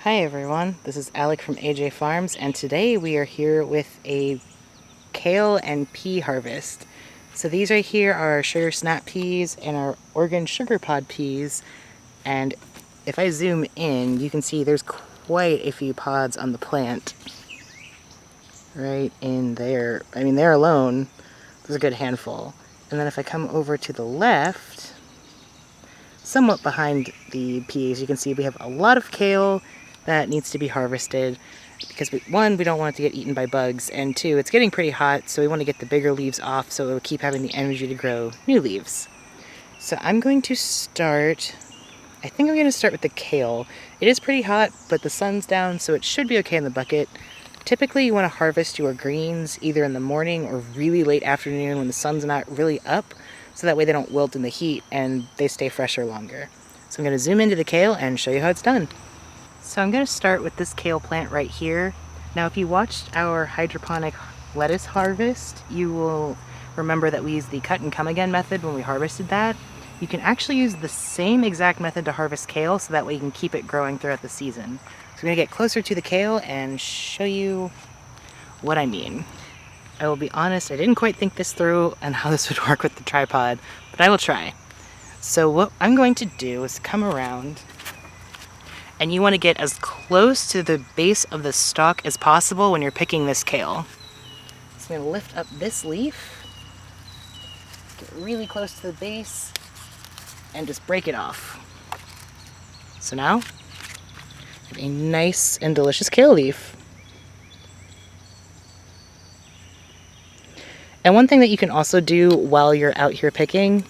Hi everyone, this is Alec from AJ Farms, and today we are here with a kale and pea harvest. So these right here are our sugar snap peas and our Oregon sugar pod peas, and if I zoom in, you can see there's quite a few pods on the plant. Right in there. I mean, there alone, there's a good handful. And then if I come over to the left, somewhat behind the peas, you can see we have a lot of kale that needs to be harvested because one, we don't want it to get eaten by bugs, and two, it's getting pretty hot, so we want to get the bigger leaves off so it will keep having the energy to grow new leaves. So I'm going to start, I think I'm going to start with the kale. It is pretty hot, but the sun's down, so it should be okay in the bucket. Typically you want to harvest your greens either in the morning or really late afternoon when the sun's not really up, so that way they don't wilt in the heat and they stay fresher longer. So I'm going to zoom into the kale and show you how it's done. So I'm going to start with this kale plant right here. Now if you watched our hydroponic lettuce harvest, you will remember that we used the cut and come again method when we harvested that. You can actually use the same exact method to harvest kale, so that way you can keep it growing throughout the season. So I'm going to get closer to the kale and show you what I mean. I will be honest, I didn't quite think this through and how this would work with the tripod, but I will try. So what I'm going to do is come around, and you want to get as close to the base of the stalk as possible when you're picking this kale. So I'm going to lift up this leaf, get really close to the base, and just break it off. So now, I have a nice and delicious kale leaf. And one thing that you can also do while you're out here picking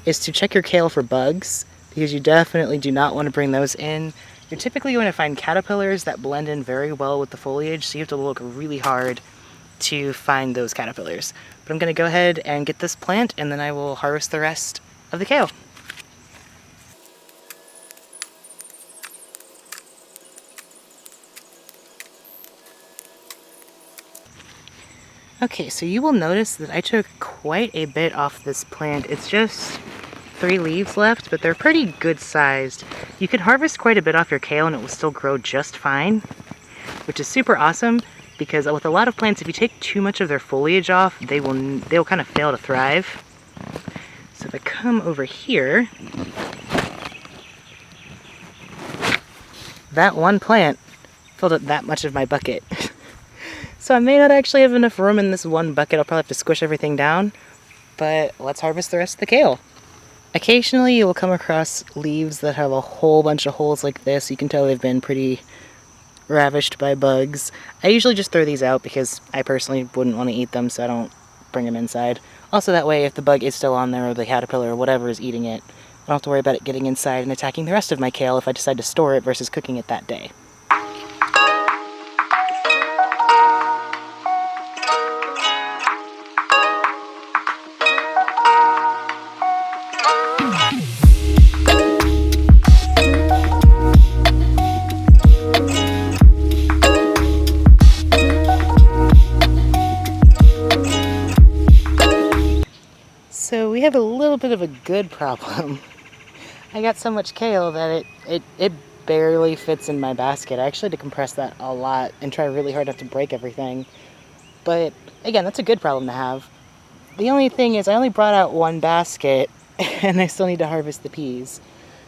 is to check your kale for bugs, because you definitely do not want to bring those in. You're typically going to find caterpillars that blend in very well with the foliage, so you have to look really hard to find those caterpillars. But I'm going to go ahead and get this plant, and then I will harvest the rest of the kale. Okay, so you will notice that I took quite a bit off this plant. It's just 3 leaves left, but they're pretty good sized. You could harvest quite a bit off your kale and it will still grow just fine, which is super awesome, because with a lot of plants, if you take too much of their foliage off, they'll kind of fail to thrive. So if I come over here, that one plant filled up that much of my bucket. So I may not actually have enough room in this one bucket. I'll probably have to squish everything down, but let's harvest the rest of the kale. Occasionally you will come across leaves that have a whole bunch of holes like this. You can tell they've been pretty ravished by bugs. I usually just throw these out because I personally wouldn't want to eat them, so I don't bring them inside. Also, that way if the bug is still on there, or the caterpillar or whatever is eating it, I don't have to worry about it getting inside and attacking the rest of my kale if I decide to store it versus cooking it that day. So we have a little bit of a good problem. I got so much kale that it barely fits in my basket. I actually had to compress that a lot and try really hard not to break everything. But again, that's a good problem to have. The only thing is I only brought out one basket and I still need to harvest the peas.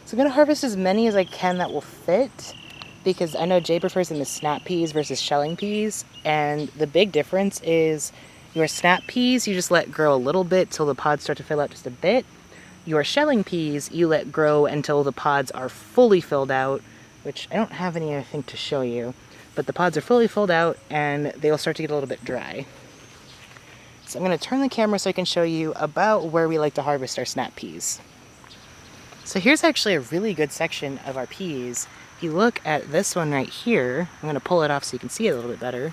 So I'm going to harvest as many as I can that will fit, because I know Jay prefers them as snap peas versus shelling peas, and the big difference is your snap peas you just let grow a little bit till the pods start to fill out just a bit. Your shelling peas you let grow until the pods are fully filled out, which I don't have anything to show you, but the pods are fully filled out and they'll start to get a little bit dry. So I'm going to turn the camera so I can show you about where we like to harvest our snap peas. So here's actually a really good section of our peas. If you look at this one right here, I'm going to pull it off so you can see it a little bit better.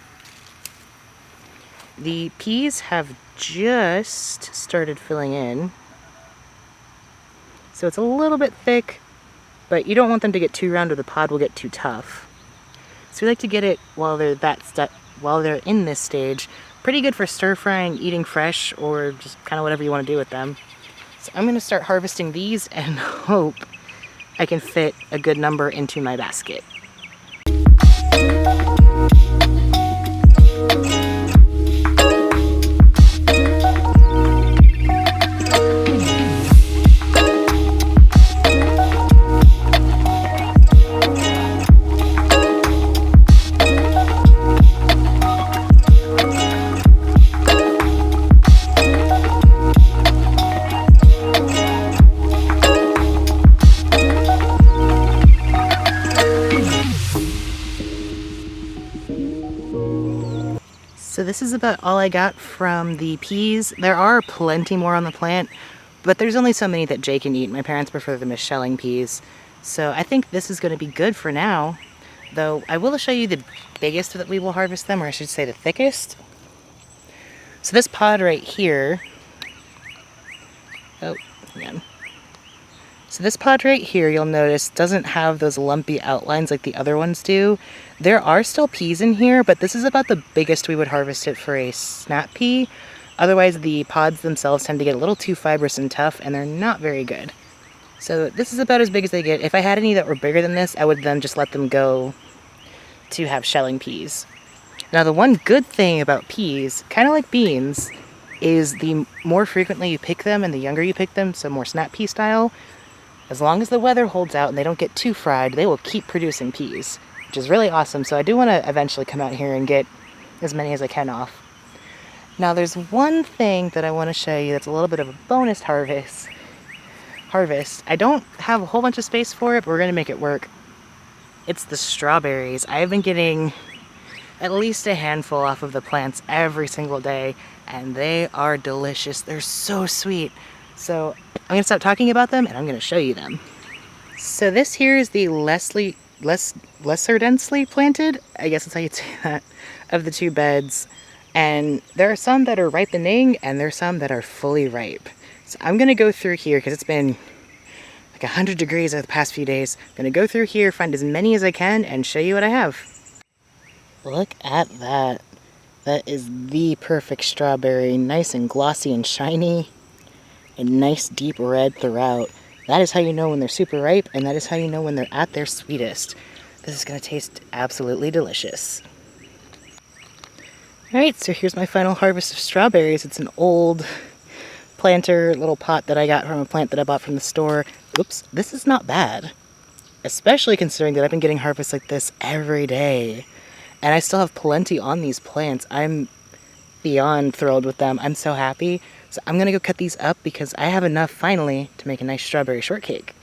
The peas have just started filling in. So it's a little bit thick, but you don't want them to get too round or the pod will get too tough. So we like to get it while they're in this stage. Pretty good for stir frying, eating fresh, or just kind of whatever you want to do with them. So I'm going to start harvesting these and hope I can fit a good number into my basket. So this is about all I got from the peas. There are plenty more on the plant, but there's only so many that Jay can eat. My parents prefer them as shelling peas. So I think this is going to be good for now, though I will show you the biggest that we will harvest them, or I should say the thickest. So this pod right here, oh, man. So this pod right here, you'll notice, doesn't have those lumpy outlines like the other ones do. There are still peas in here, but this is about the biggest we would harvest it for a snap pea. Otherwise, the pods themselves tend to get a little too fibrous and tough, and they're not very good. So this is about as big as they get. If I had any that were bigger than this, I would then just let them go to have shelling peas. Now, the one good thing about peas, kind of like beans, is the more frequently you pick them and the younger you pick them, so more snap pea style, as long as the weather holds out and they don't get too fried, they will keep producing peas, which is really awesome. So I do want to eventually come out here and get as many as I can off. Now there's one thing that I want to show you that's a little bit of a bonus harvest. I don't have a whole bunch of space for it, but we're going to make it work. It's the strawberries. I've been getting at least a handful off of the plants every single day, and they are delicious. They're so sweet. So I'm going to stop talking about them and I'm going to show you them. So this here is the lesser densely planted, I guess that's how you'd say that, of the two beds. And there are some that are ripening and there are some that are fully ripe. So I'm going to go through here because it's been like 100 degrees over the past few days. I'm going to go through here, find as many as I can, and show you what I have. Look at that. That is the perfect strawberry. Nice and glossy and shiny. And nice deep red throughout. That is how you know when they're super ripe, and that is how you know when they're at their sweetest. This is going to taste absolutely delicious. Alright, so here's my final harvest of strawberries. It's an old planter little pot that I got from a plant that I bought from the store. Oops, this is not bad. Especially considering that I've been getting harvests like this every day. And I still have plenty on these plants. I'm beyond thrilled with them. I'm so happy. So I'm going to go cut these up because I have enough finally to make a nice strawberry shortcake.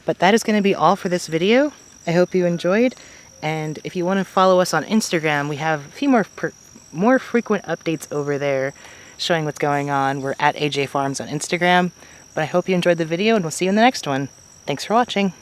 But that is going to be all for this video. I hope you enjoyed. And if you want to follow us on Instagram, we have a few more frequent updates over there showing what's going on. We're at AJ Farms on Instagram. But I hope you enjoyed the video and we'll see you in the next one. Thanks for watching.